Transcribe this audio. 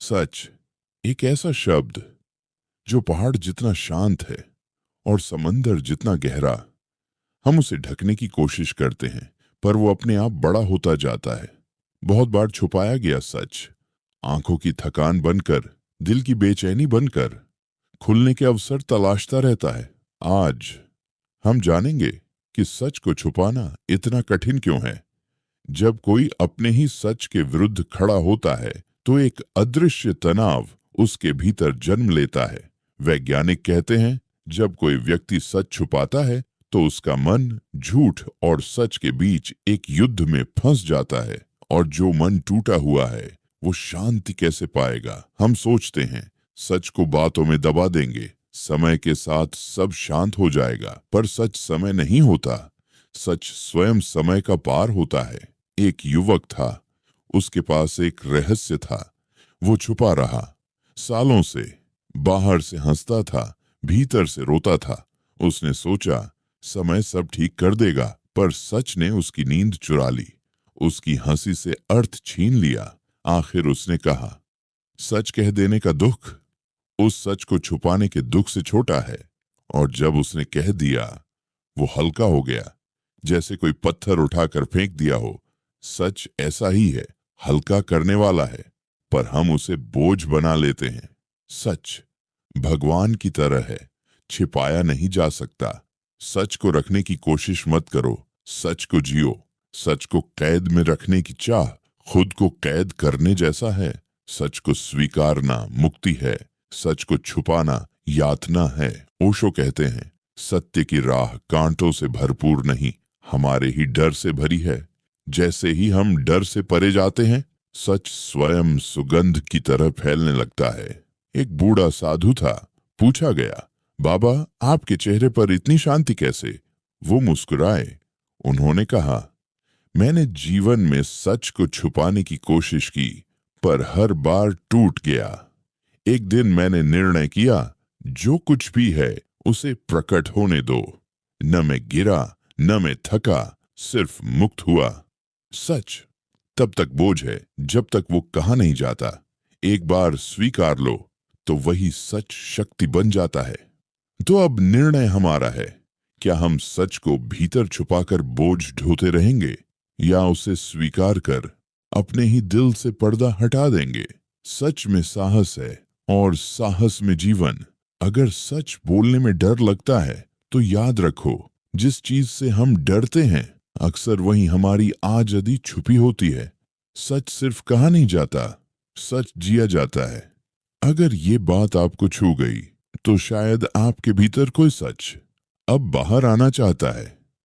सच एक ऐसा शब्द जो पहाड़ जितना शांत है और समंदर जितना गहरा। हम उसे ढकने की कोशिश करते हैं पर वो अपने आप बड़ा होता जाता है। बहुत बार छुपाया गया सच आंखों की थकान बनकर, दिल की बेचैनी बनकर खुलने के अवसर तलाशता रहता है। आज हम जानेंगे कि सच को छुपाना इतना कठिन क्यों है। जब कोई अपने ही सच के विरुद्ध खड़ा होता है तो एक अदृश्य तनाव उसके भीतर जन्म लेता है। वैज्ञानिक कहते हैं जब कोई व्यक्ति सच छुपाता है तो उसका मन झूठ और सच के बीच एक युद्ध में फंस जाता है, और जो मन टूटा हुआ है वो शांति कैसे पाएगा। हम सोचते हैं सच को बातों में दबा देंगे, समय के साथ सब शांत हो जाएगा, पर सच समय नहीं होता। सच स्वयं समय का पार होता है। एक युवक था, उसके पास एक रहस्य था, वो छुपा रहा सालों से। बाहर से हंसता था, भीतर से रोता था। उसने सोचा समय सब ठीक कर देगा, पर सच ने उसकी नींद चुरा ली, उसकी हंसी से अर्थ छीन लिया। आखिर उसने कहा सच कह देने का दुख उस सच को छुपाने के दुख से छोटा है। और जब उसने कह दिया वो हल्का हो गया, जैसे कोई पत्थर उठाकर फेंक दिया हो। सच ऐसा ही है, हल्का करने वाला है, पर हम उसे बोझ बना लेते हैं। सच भगवान की तरह है, छिपाया नहीं जा सकता। सच को रखने की कोशिश मत करो, सच को जियो। सच को कैद में रखने की चाह खुद को कैद करने जैसा है। सच को स्वीकारना मुक्ति है, सच को छुपाना यातना है। ओशो कहते हैं सत्य की राह कांटों से भरपूर नहीं, हमारे ही डर से भरी है। जैसे ही हम डर से परे जाते हैं, सच स्वयं सुगंध की तरह फैलने लगता है। एक बूढ़ा साधु था, पूछा गया बाबा आपके चेहरे पर इतनी शांति कैसे? वो मुस्कुराए। उन्होंने कहा मैंने जीवन में सच को छुपाने की कोशिश की, पर हर बार टूट गया। एक दिन मैंने निर्णय किया जो कुछ भी है उसे प्रकट होने दो। न मैं गिरा, न मैं थका, सिर्फ मुक्त हुआ। सच तब तक बोझ है जब तक वो कहा नहीं जाता। एक बार स्वीकार लो तो वही सच शक्ति बन जाता है। तो अब निर्णय हमारा है, क्या हम सच को भीतर छुपाकर बोझ ढोते रहेंगे या उसे स्वीकार कर अपने ही दिल से पर्दा हटा देंगे। सच में साहस है और साहस में जीवन। अगर सच बोलने में डर लगता है तो याद रखो जिस चीज से हम डरते हैं अक्सर वही हमारी आज़ादी छुपी होती है। सच सिर्फ कहा नहीं जाता, सच जिया जाता है। अगर ये बात आपको छू गई तो शायद आपके भीतर कोई सच अब बाहर आना चाहता है।